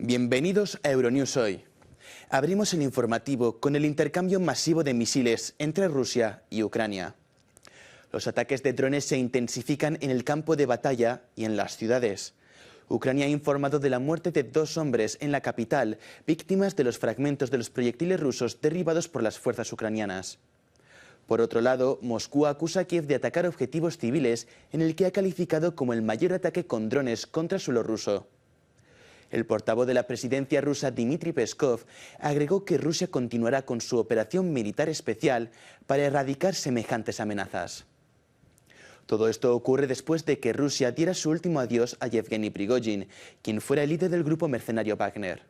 Bienvenidos a Euronews Hoy. Abrimos el informativo con el intercambio masivo de misiles entre Rusia y Ucrania. Los ataques de drones se intensifican en el campo de batalla y en las ciudades. Ucrania ha informado de la muerte de 2 hombres en la capital, víctimas de los fragmentos de los proyectiles rusos derribados por las fuerzas ucranianas. Por otro lado, Moscú acusa a Kiev de atacar objetivos civiles en el que ha calificado como el mayor ataque con drones contra suelo ruso. El portavoz de la presidencia rusa, Dmitry Peskov, agregó que Rusia continuará con su operación militar especial para erradicar semejantes amenazas. Todo esto ocurre después de que Rusia diera su último adiós a Yevgeny Prigozhin, quien fuera el líder del grupo mercenario Wagner.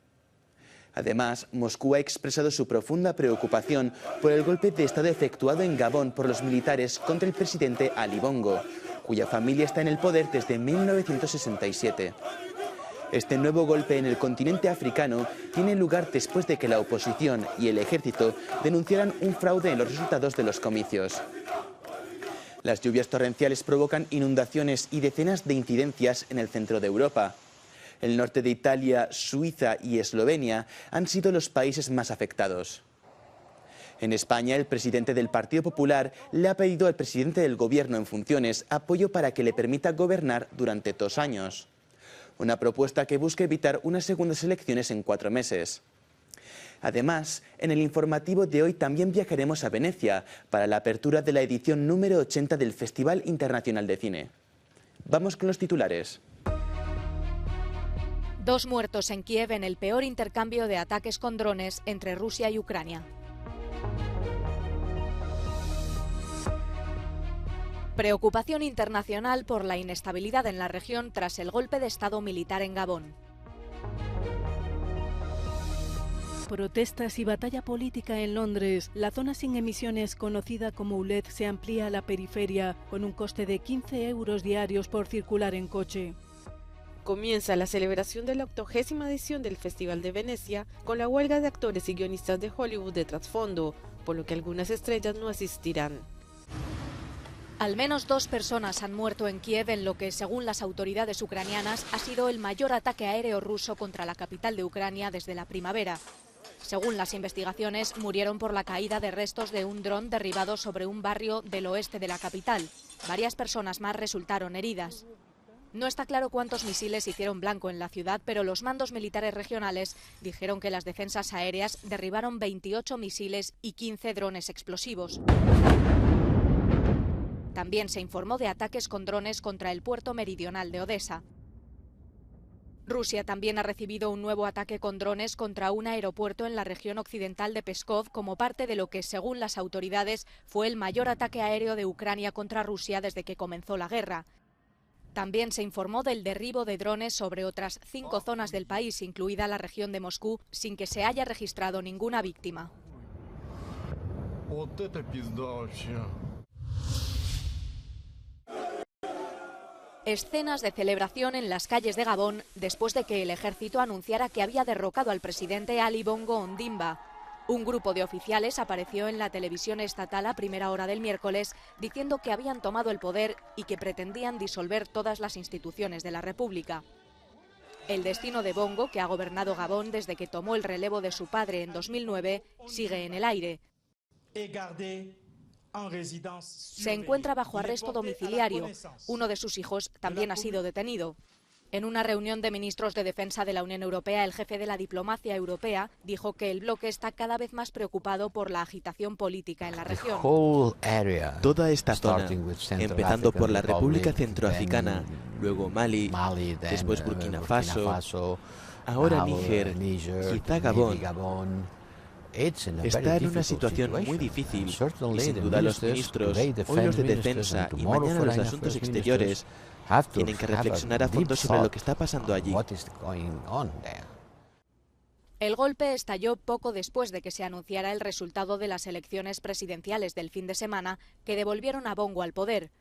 Además, Moscú ha expresado su profunda preocupación por el golpe de Estado efectuado en Gabón por los militares contra el presidente Ali Bongo, cuya familia está en el poder desde 1967. Este nuevo golpe en el continente africano tiene lugar después de que la oposición y el ejército denunciaran un fraude en los resultados de los comicios. Las lluvias torrenciales provocan inundaciones y decenas de incidencias en el centro de Europa. El norte de Italia, Suiza y Eslovenia han sido los países más afectados. En España, el presidente del Partido Popular le ha pedido al presidente del Gobierno en funciones apoyo para que le permita gobernar durante 2 años. Una propuesta que busca evitar unas segundas elecciones en 4 meses. Además, en el informativo de hoy también viajaremos a Venecia para la apertura de la edición número 80 del Festival Internacional de Cine. Vamos con los titulares. 2 muertos en Kiev en el peor intercambio de ataques con drones entre Rusia y Ucrania. Preocupación internacional por la inestabilidad en la región tras el golpe de Estado militar en Gabón. Protestas y batalla política en Londres. La zona sin emisiones conocida como ULEZ se amplía a la periferia con un coste de 15 € diarios por circular en coche. Comienza la celebración de la 80ª edición del Festival de Venecia con la huelga de actores y guionistas de Hollywood de trasfondo, por lo que algunas estrellas no asistirán. Al menos 2 personas han muerto en Kiev en lo que, según las autoridades ucranianas, ha sido el mayor ataque aéreo ruso contra la capital de Ucrania desde la primavera. Según las investigaciones, murieron por la caída de restos de un dron derribado sobre un barrio del oeste de la capital. Varias personas más resultaron heridas. No está claro cuántos misiles hicieron blanco en la ciudad, pero los mandos militares regionales dijeron que las defensas aéreas derribaron 28 misiles y 15 drones explosivos. También se informó de ataques con drones contra el puerto meridional de Odesa. Rusia también ha recibido un nuevo ataque con drones contra un aeropuerto en la región occidental de Pskov como parte de lo que, según las autoridades, fue el mayor ataque aéreo de Ucrania contra Rusia desde que comenzó la guerra. También se informó del derribo de drones sobre otras 5 zonas del país, incluida la región de Moscú, sin que se haya registrado ninguna víctima. Escenas de celebración en las calles de Gabón después de que el ejército anunciara que había derrocado al presidente Ali Bongo Ondimba. Un grupo de oficiales apareció en la televisión estatal a primera hora del miércoles diciendo que habían tomado el poder y que pretendían disolver todas las instituciones de la República. El destino de Bongo, que ha gobernado Gabón desde que tomó el relevo de su padre en 2009, sigue en el aire. Se encuentra bajo arresto domiciliario. Uno de sus hijos también ha sido detenido. En una reunión de ministros de defensa de la Unión Europea, el jefe de la diplomacia europea dijo que el bloque está cada vez más preocupado por la agitación política en la región. Toda esta zona, empezando por la República Centroafricana, luego Mali, después Burkina Faso, ahora Níger, quizá Gabón, está en una situación muy difícil y sin duda los ministros, hoy los de defensa y mañana los de asuntos exteriores, tienen que reflexionar a fondo sobre lo que está pasando allí. El golpe estalló poco después de que se anunciara el resultado de las elecciones presidenciales del fin de semana que devolvieron a Bongo al poder.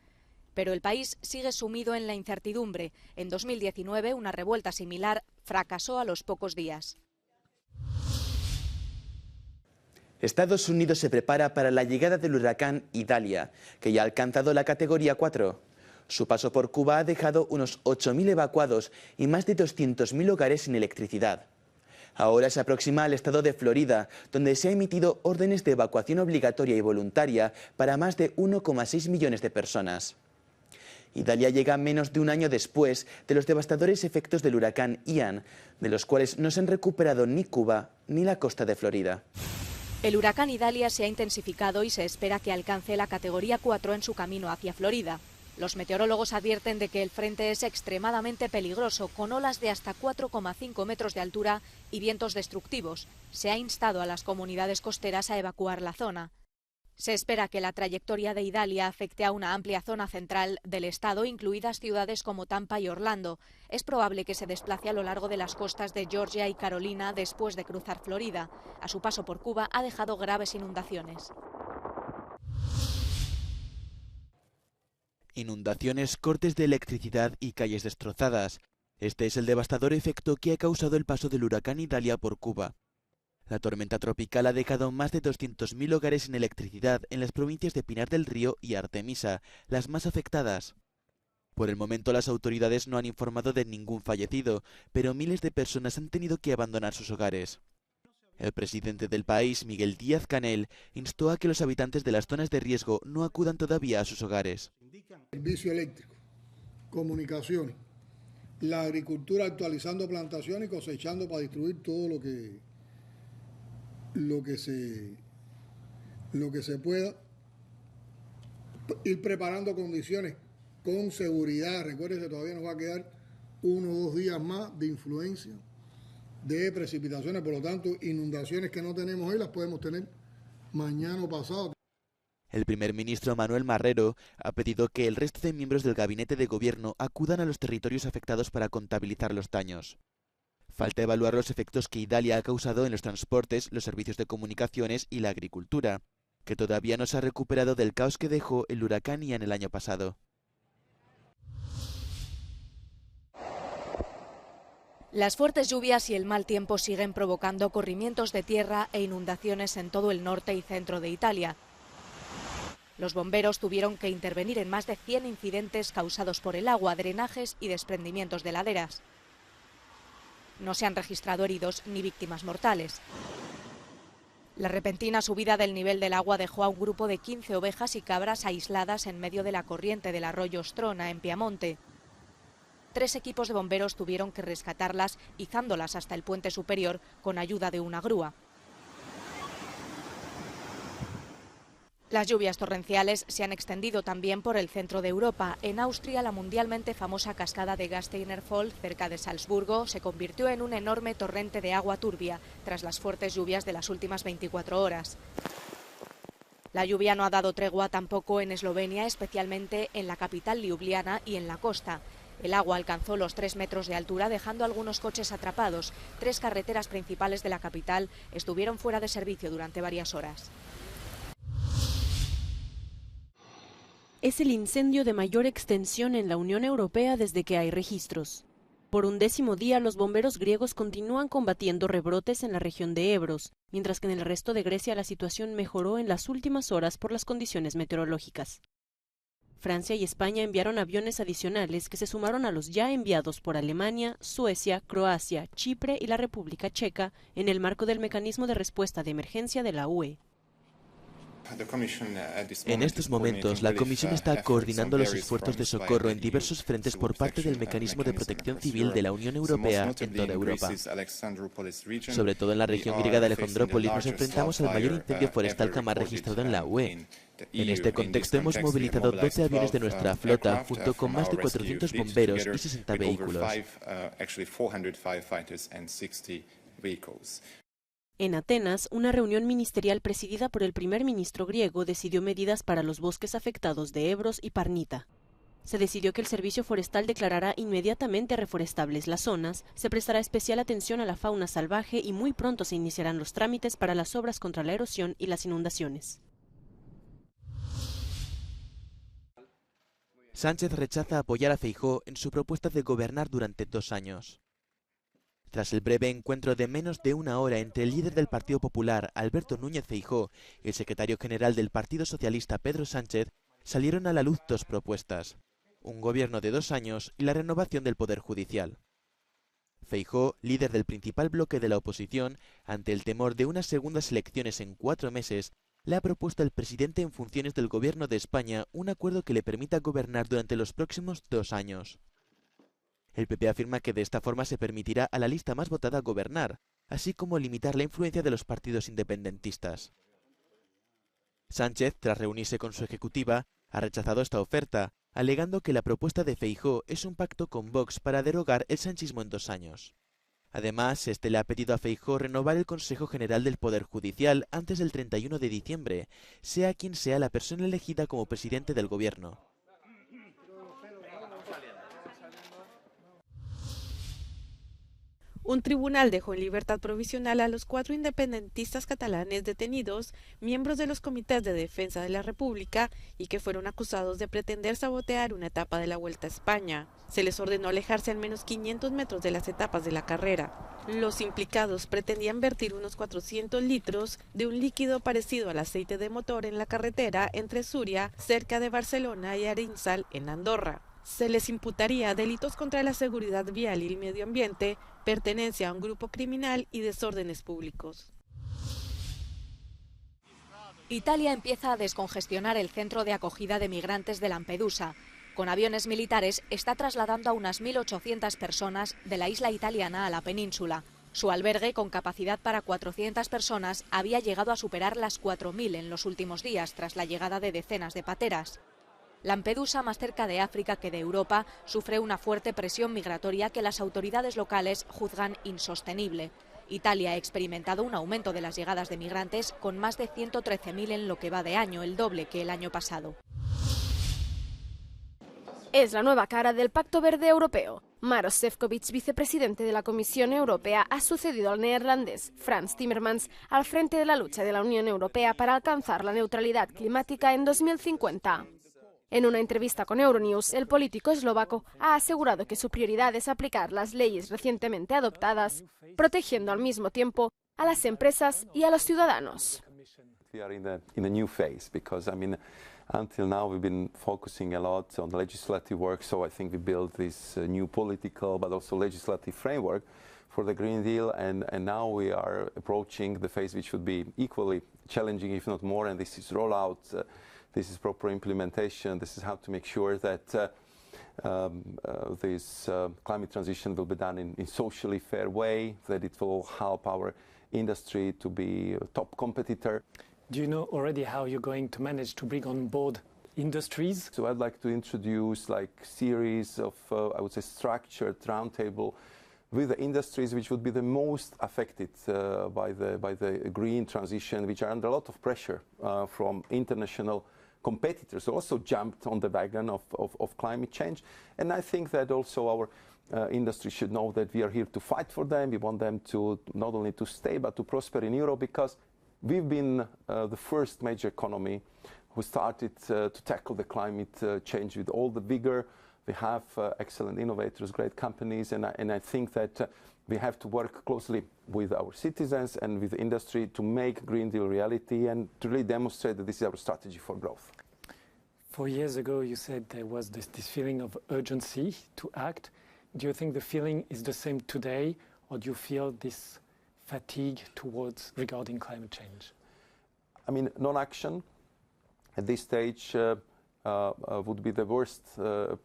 Pero el país sigue sumido en la incertidumbre. En 2019, una revuelta similar fracasó a los pocos días. Estados Unidos se prepara para la llegada del huracán Idalia, que ya ha alcanzado la categoría 4. Su paso por Cuba ha dejado unos 8.000 evacuados y más de 200.000 hogares sin electricidad. Ahora se aproxima al estado de Florida, donde se han emitido órdenes de evacuación obligatoria y voluntaria para más de 1,6 millones de personas. Idalia llega menos de un año después de los devastadores efectos del huracán Ian, de los cuales no se han recuperado ni Cuba ni la costa de Florida. El huracán Idalia se ha intensificado y se espera que alcance la categoría 4 en su camino hacia Florida. Los meteorólogos advierten de que el frente es extremadamente peligroso, con olas de hasta 4,5 metros de altura y vientos destructivos. Se ha instado a las comunidades costeras a evacuar la zona. Se espera que la trayectoria de Idalia afecte a una amplia zona central del estado, incluidas ciudades como Tampa y Orlando. Es probable que se desplace a lo largo de las costas de Georgia y Carolina después de cruzar Florida. A su paso por Cuba ha dejado graves inundaciones. Inundaciones, cortes de electricidad y calles destrozadas. Este es el devastador efecto que ha causado el paso del huracán Idalia por Cuba. La tormenta tropical ha dejado más de 200.000 hogares sin electricidad en las provincias de Pinar del Río y Artemisa, las más afectadas. Por el momento las autoridades no han informado de ningún fallecido, pero miles de personas han tenido que abandonar sus hogares. El presidente del país, Miguel Díaz-Canel, instó a que los habitantes de las zonas de riesgo no acudan todavía a sus hogares. Servicio eléctrico, comunicaciones, la agricultura actualizando plantaciones y cosechando para distribuir todo lo que se pueda, ir preparando condiciones con seguridad. Recuérdense, todavía nos va a quedar 1 o 2 días más de influencia de precipitaciones, por lo tanto, inundaciones que no tenemos hoy las podemos tener mañana o pasado. El primer ministro Manuel Marrero ha pedido que el resto de miembros del gabinete de gobierno acudan a los territorios afectados para contabilizar los daños. Falta evaluar los efectos que Idalia ha causado en los transportes, los servicios de comunicaciones y la agricultura, que todavía no se ha recuperado del caos que dejó el huracán Ian el año pasado. Las fuertes lluvias y el mal tiempo siguen provocando corrimientos de tierra e inundaciones en todo el norte y centro de Italia. Los bomberos tuvieron que intervenir en más de 100 incidentes causados por el agua, drenajes y desprendimientos de laderas. No se han registrado heridos ni víctimas mortales. La repentina subida del nivel del agua dejó a un grupo de 15 ovejas y cabras aisladas en medio de la corriente del arroyo Strona, en Piamonte. 3 equipos de bomberos tuvieron que rescatarlas, izándolas hasta el puente superior con ayuda de una grúa. Las lluvias torrenciales se han extendido también por el centro de Europa. En Austria, la mundialmente famosa cascada de Gasteiner Fall, cerca de Salzburgo, se convirtió en un enorme torrente de agua turbia tras las fuertes lluvias de las últimas 24 horas. La lluvia no ha dado tregua tampoco en Eslovenia, especialmente en la capital Liubliana y en la costa. El agua alcanzó los 3 metros de altura, dejando algunos coches atrapados. 3 carreteras principales de la capital estuvieron fuera de servicio durante varias horas. Es el incendio de mayor extensión en la Unión Europea desde que hay registros. Por 11º día, los bomberos griegos continúan combatiendo rebrotes en la región de Evros, mientras que en el resto de Grecia la situación mejoró en las últimas horas por las condiciones meteorológicas. Francia y España enviaron aviones adicionales que se sumaron a los ya enviados por Alemania, Suecia, Croacia, Chipre y la República Checa en el marco del mecanismo de respuesta de emergencia de la UE. En estos momentos, la Comisión está coordinando los esfuerzos de socorro en diversos frentes por parte del Mecanismo de Protección Civil de la Unión Europea en toda Europa. Sobre todo en la región griega de Alejandrópolis nos enfrentamos al mayor incendio forestal jamás registrado en la UE. En este contexto hemos movilizado 12 aviones de nuestra flota junto con más de 400 bomberos y 60 vehículos. En Atenas, una reunión ministerial presidida por el primer ministro griego decidió medidas para los bosques afectados de Evros y Parnita. Se decidió que el Servicio Forestal declarará inmediatamente reforestables las zonas, se prestará especial atención a la fauna salvaje y muy pronto se iniciarán los trámites para las obras contra la erosión y las inundaciones. Sánchez rechaza apoyar a Feijóo en su propuesta de gobernar durante 2 años. Tras el breve encuentro de menos de 1 hora entre el líder del Partido Popular, Alberto Núñez Feijóo, y el secretario general del Partido Socialista, Pedro Sánchez, salieron a la luz 2 propuestas: un gobierno de 2 años y la renovación del Poder Judicial. Feijóo, líder del principal bloque de la oposición, ante el temor de unas segundas elecciones en 4 meses, le ha propuesto al presidente en funciones del Gobierno de España un acuerdo que le permita gobernar durante los próximos 2 años. El PP afirma que de esta forma se permitirá a la lista más votada gobernar, así como limitar la influencia de los partidos independentistas. Sánchez, tras reunirse con su ejecutiva, ha rechazado esta oferta, alegando que la propuesta de Feijóo es un pacto con Vox para derogar el sanchismo en 2 años. Además, este le ha pedido a Feijóo renovar el Consejo General del Poder Judicial antes del 31 de diciembre, sea quien sea la persona elegida como presidente del gobierno. Un tribunal dejó en libertad provisional a los 4 independentistas catalanes detenidos, miembros de los comités de defensa de la República y que fueron acusados de pretender sabotear una etapa de la Vuelta a España. Se les ordenó alejarse al menos 500 metros de las etapas de la carrera. Los implicados pretendían vertir unos 400 litros de un líquido parecido al aceite de motor en la carretera entre Súria, cerca de Barcelona, y Arinsal, en Andorra. Se les imputaría delitos contra la seguridad vial y el medio ambiente, pertenencia a un grupo criminal y desórdenes públicos. Italia empieza a descongestionar el centro de acogida de migrantes de Lampedusa. Con aviones militares está trasladando a unas 1.800 personas de la isla italiana a la península. Su albergue, con capacidad para 400 personas, había llegado a superar las 4.000 en los últimos días, tras la llegada de decenas de pateras. Lampedusa, más cerca de África que de Europa, sufre una fuerte presión migratoria que las autoridades locales juzgan insostenible. Italia ha experimentado un aumento de las llegadas de migrantes con más de 113.000 en lo que va de año, el doble que el año pasado. Es la nueva cara del Pacto Verde Europeo. Maroš Šefčovič, vicepresidente de la Comisión Europea, ha sucedido al neerlandés Frans Timmermans al frente de la lucha de la Unión Europea para alcanzar la neutralidad climática en 2050. En una entrevista con Euronews, el político eslovaco ha asegurado que su prioridad es aplicar las leyes recientemente adoptadas, protegiendo al mismo tiempo a las empresas y a los ciudadanos. We are in a new phase because, until now we've been focusing a lot on the legislative work, so I think we built this new political but also legislative framework for the Green Deal, and now we are approaching the phase which should be equally challenging, if not more, and this is rollout. This is proper implementation. This is how to make sure that this climate transition will be done in socially fair way, that it will help our industry to be a top competitor. Do you know already how you're going to manage to bring on board industries? So I'd like to introduce like series of, I would say, structured roundtable with the industries which would be the most affected by the green transition, which are under a lot of pressure from international competitors also jumped on the wagon of climate change. And I think that also our industry should know that we are here to fight for them. We want them to not only to stay but to prosper in Europe, because we've been the first major economy who started to tackle the climate change with all the vigor. We have excellent innovators, great companies, and I think that we have to work closely with our citizens and with the industry to make Green Deal reality and to really demonstrate that this is our strategy for growth. 4 years ago, you said there was this feeling of urgency to act. Do you think the feeling is the same today, or do you feel this fatigue regarding climate change? I mean, non-action at this stage would be the worst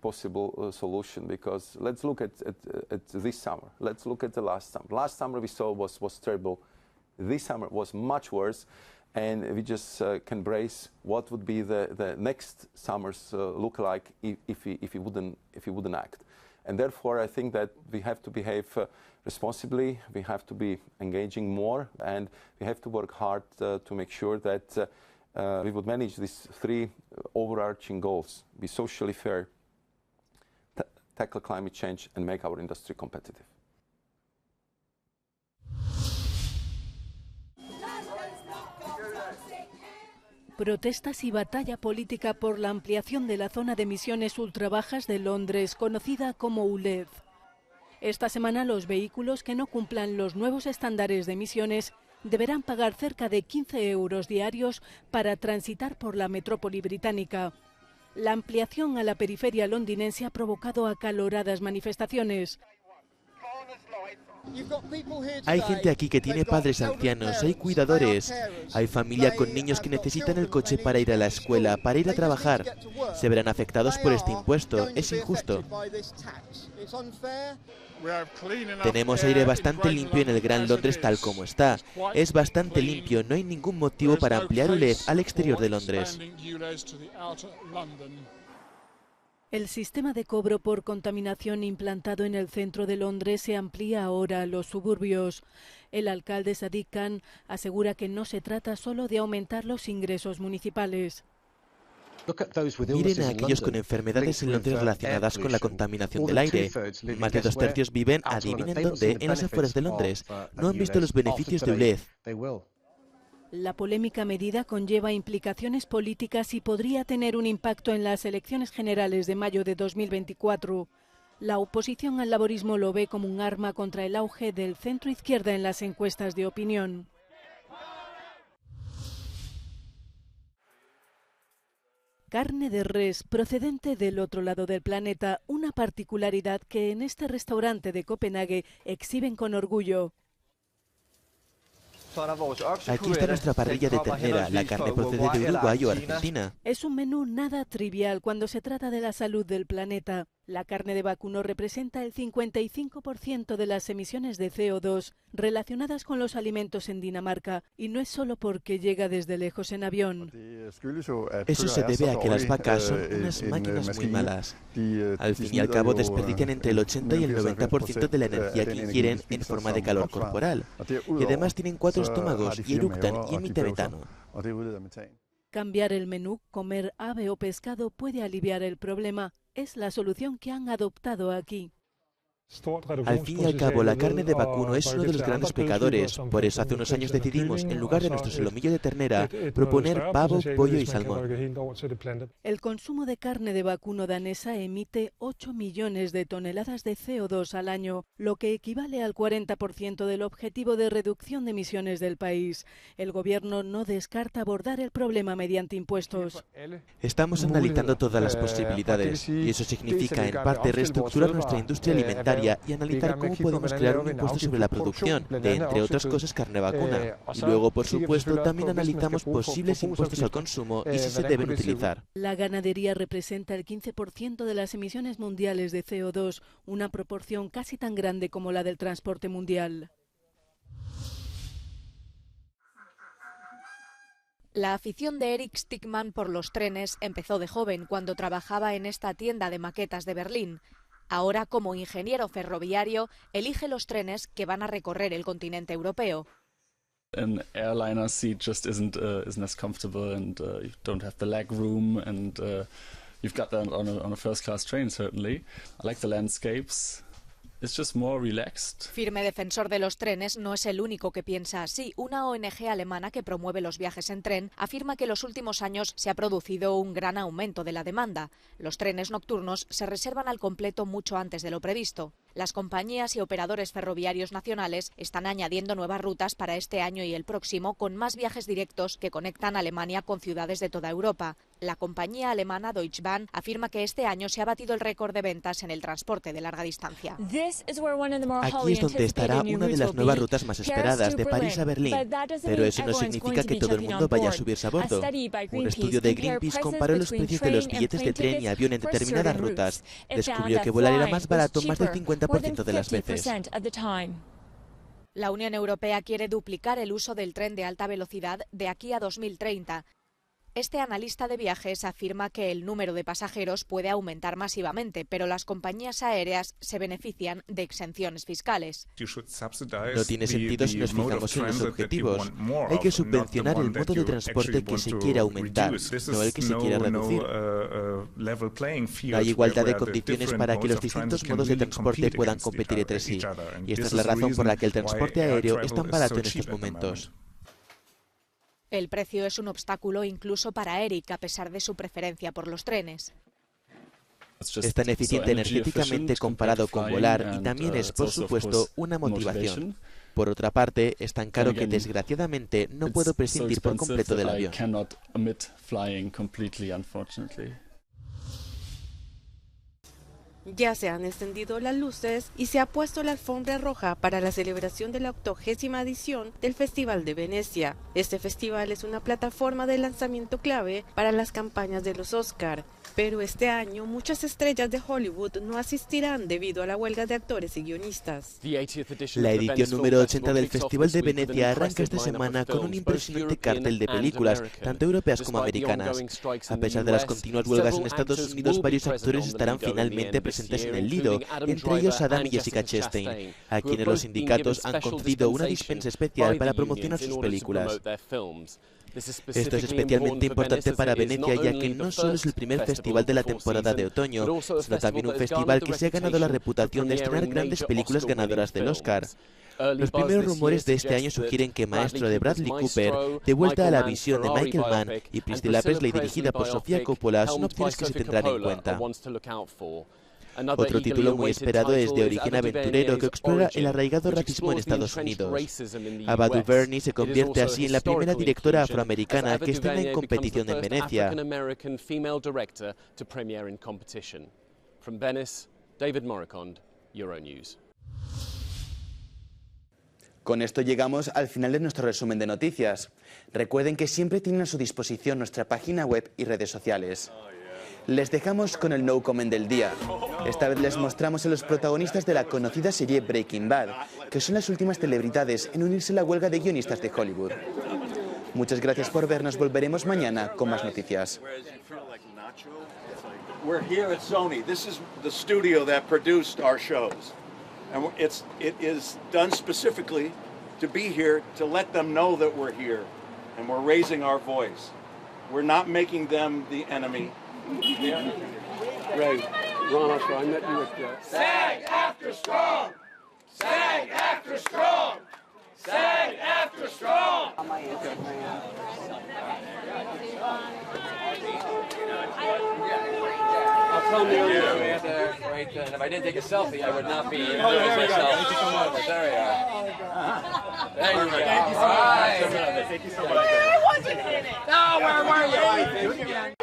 possible solution, because let's look at this summer. Let's look at the last summer. Last summer we saw was terrible. This summer was much worse, and we just can brace what would be the next summers look like if we wouldn't act. And therefore I think that we have to behave responsibly. We have to be engaging more, and we have to work hard to make sure that we would manage these 3 overarching goals: be socially fair, tackle climate change, and make our industry competitive. Protestas y batalla política por la ampliación de la zona de emisiones ultrabajas de Londres, conocida como ULEZ. Esta semana los vehículos que no cumplan los nuevos estándares de emisiones deberán pagar cerca de 15 euros diarios para transitar por la metrópoli británica. La ampliación a la periferia londinense ha provocado acaloradas manifestaciones. Hay gente aquí que tiene padres ancianos, hay cuidadores, hay familia con niños que necesitan el coche para ir a la escuela, para ir a trabajar. Se verán afectados por este impuesto, es injusto. Tenemos aire bastante limpio en el Gran Londres tal como está. Es bastante limpio, no hay ningún motivo para ampliar ULEZ al exterior de Londres. El sistema de cobro por contaminación implantado en el centro de Londres se amplía ahora a los suburbios. El alcalde Sadiq Khan asegura que no se trata solo de aumentar los ingresos municipales. Miren a aquellos con enfermedades en Londres relacionadas con la contaminación del aire. Más de 2/3 viven, adivinen dónde, en las afueras de Londres. No han visto los beneficios de ULEZ. La polémica medida conlleva implicaciones políticas y podría tener un impacto en las elecciones generales de mayo de 2024. La oposición al laborismo lo ve como un arma contra el auge del centro izquierda en las encuestas de opinión. Carne de res procedente del otro lado del planeta, una particularidad que en este restaurante de Copenhague exhiben con orgullo. Aquí está nuestra parrilla de ternera, la carne procede de Uruguay o Argentina. Es un menú nada trivial cuando se trata de la salud del planeta. La carne de vacuno representa el 55% de las emisiones de CO2 relacionadas con los alimentos en Dinamarca, y no es solo porque llega desde lejos en avión. Eso se debe a que las vacas son unas máquinas muy malas. Al fin y al cabo desperdician entre el 80 y el 90% de la energía que ingieren en forma de calor corporal. Y además tienen 4 estómagos y eructan y emiten metano. Cambiar el menú, comer ave o pescado puede aliviar el problema. Es la solución que han adoptado aquí. Al fin y al cabo, la carne de vacuno es uno de los grandes pecadores. Por eso hace unos años decidimos, en lugar de nuestro solomillo de ternera, proponer pavo, pollo y salmón. El consumo de carne de vacuno danesa emite 8 millones de toneladas de CO2 al año, lo que equivale al 40% del objetivo de reducción de emisiones del país. El gobierno no descarta abordar el problema mediante impuestos. Estamos analizando todas las posibilidades, y eso significa, en parte, reestructurar nuestra industria alimentaria y analizar cómo podemos crear un impuesto sobre la producción de, entre otras cosas, carne vacuna. Y luego, por supuesto, también analizamos posibles impuestos al consumo y si se deben utilizar. La ganadería representa el 15% de las emisiones mundiales de CO2, una proporción casi tan grande como la del transporte mundial. La afición de Eric Stickman por los trenes empezó de joven cuando trabajaba en esta tienda de maquetas de Berlín. Ahora, como ingeniero ferroviario, elige los trenes que van a recorrer el continente europeo. An airliner seat just isn't as comfortable, and you don't have the leg room, and you've got that on a first class train certainly. I like the landscapes. It's just more relaxed. Firme defensor de los trenes, no es el único que piensa así. Una ONG alemana que promueve los viajes en tren afirma que en los últimos años se ha producido un gran aumento de la demanda. Los trenes nocturnos se reservan al completo mucho antes de lo previsto. Las compañías y operadores ferroviarios nacionales están añadiendo nuevas rutas para este año y el próximo, con más viajes directos que conectan Alemania con ciudades de toda Europa. La compañía alemana Deutsche Bahn afirma que este año se ha batido el récord de ventas en el transporte de larga distancia. Aquí es donde estará una de las nuevas rutas más esperadas, de París a Berlín. Pero eso no significa que todo el mundo vaya a subirse a bordo. Un estudio de Greenpeace comparó los precios de los billetes de tren y avión en determinadas rutas. Descubrió que volar era más barato más del 50% de las veces. La Unión Europea quiere duplicar el uso del tren de alta velocidad de aquí a 2030. Este analista de viajes afirma que el número de pasajeros puede aumentar masivamente, pero las compañías aéreas se benefician de exenciones fiscales. No tiene sentido si nos fijamos en los objetivos. Hay que subvencionar el modo de transporte que se quiere aumentar, no el que se quiere reducir. No hay igualdad de condiciones para que los distintos modos de transporte puedan competir entre sí. Y esta es la razón por la que el transporte aéreo es tan barato en estos momentos. El precio es un obstáculo incluso para Eric, a pesar de su preferencia por los trenes. Es tan eficiente energéticamente comparado con volar y también es, por supuesto, una motivación. Por otra parte, es tan caro que desgraciadamente no puedo prescindir por completo del avión. Ya se han encendido las luces y se ha puesto la alfombra roja para la celebración de la 80ª edición del Festival de Venecia. Este festival es una plataforma de lanzamiento clave para las campañas de los Oscar, pero este año muchas estrellas de Hollywood no asistirán debido a la huelga de actores y guionistas. La edición número 80 del Festival de Venecia arranca esta semana con un impresionante cartel de películas, tanto europeas como americanas. A pesar de las continuas huelgas en Estados Unidos, varios actores estarán finalmente presentes en el Lido, entre ellos Adam y Jessica Chastain, a quienes los sindicatos han concedido una dispensa especial para promocionar sus películas. Esto es especialmente importante para Venecia, ya que no solo es el primer festival de la temporada de otoño, sino también un festival que se ha ganado la reputación de estrenar grandes películas ganadoras del Oscar. Los primeros rumores de este año sugieren que Maestro de Bradley Cooper, De vuelta a la visión de Michael Mann y Priscilla Presley dirigida por Sofía Coppola son opciones que se tendrán en cuenta. Otro título muy esperado es De origen aventurero, que explora el arraigado racismo en Estados Unidos. Ava DuVernay se convierte así en la primera directora afroamericana que estrena en competición en Venecia. Con esto llegamos al final de nuestro resumen de noticias. Recuerden que siempre tienen a su disposición nuestra página web y redes sociales. Les dejamos con el no comment del día. Esta vez les mostramos a los protagonistas de la conocida serie Breaking Bad, que son las últimas celebridades en unirse a la huelga de guionistas de Hollywood. Muchas gracias por vernos. Volveremos mañana con más noticias. We're here at Sony. This is the studio that produced our shows. And it is done specifically to be here to let them know that we're here and we're raising our voice. We're not making them the enemy. Yeah. Ray, Ron Usher, I met you at SAG-AFTRA strong! SAG-AFTRA strong! SAG-AFTRA strong! I'll tell them we have to wait, and if I didn't take a selfie, I would not be enjoying myself. Thank you so much. There we are. There you go. Thank you so much. Thank you so much. I wasn't in it! No, where were you?